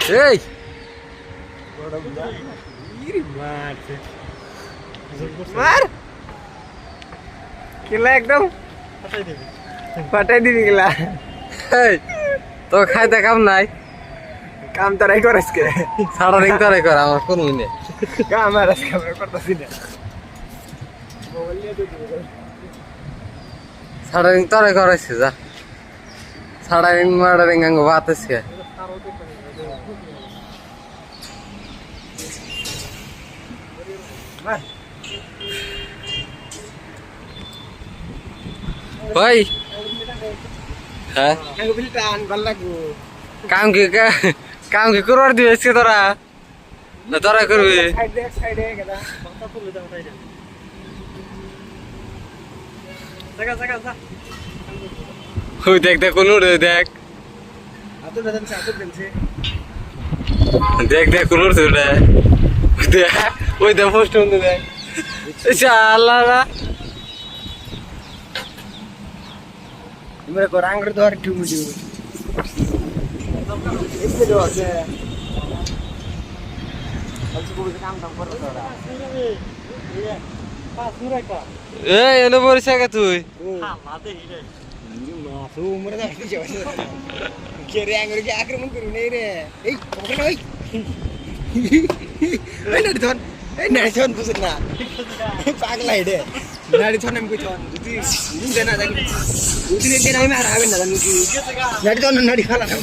এই মার কিলা একদম ফাটাই দিবি কিলা এই তো খাইতে কাম নাই কাম তারাই করিস কে সারা দিন তারাই কর আমার কোন মিনে কাম আর আজকে আমরা করতেছি না সারা দিন তারাই করাইছে যা সারা দিন মারা দিন গাঙ্গ বাতাসকে ওই হ্যাঁ আমি বলি টান ভাল লাগবো কাম কি করবার দিবি তোরা না তোরা করবি সাইডে গেদা জায়গা জায়গা যা ওই দেখ দেখ কোন দেখ আতুর দেনছে দেখ দেখ কোন দেখ ওই দেখ পোস্ট দেখ আল্লাহ ইমরে কো রাঙ্গর দর টুমুজু এসে দো আছে আজকে পুরো কাম করতে তোরা পাঁচ মুরাইটা এই এলো বলছিস কে তুই মাতে হিরে মাসু উমরে দা কি যাবে কে রাঙ্গর কে আক্রমণ করু নেই রে এই পকড় ওই এই নাড়ি ধন বুঝ না পাগলা হেডে নাড়ি ধন আমি কই ধন যদি মুন্ডে না জানি দুদিন দিন আমি আর হবে না জানি নাড়ি ধন নাড়ি খালা না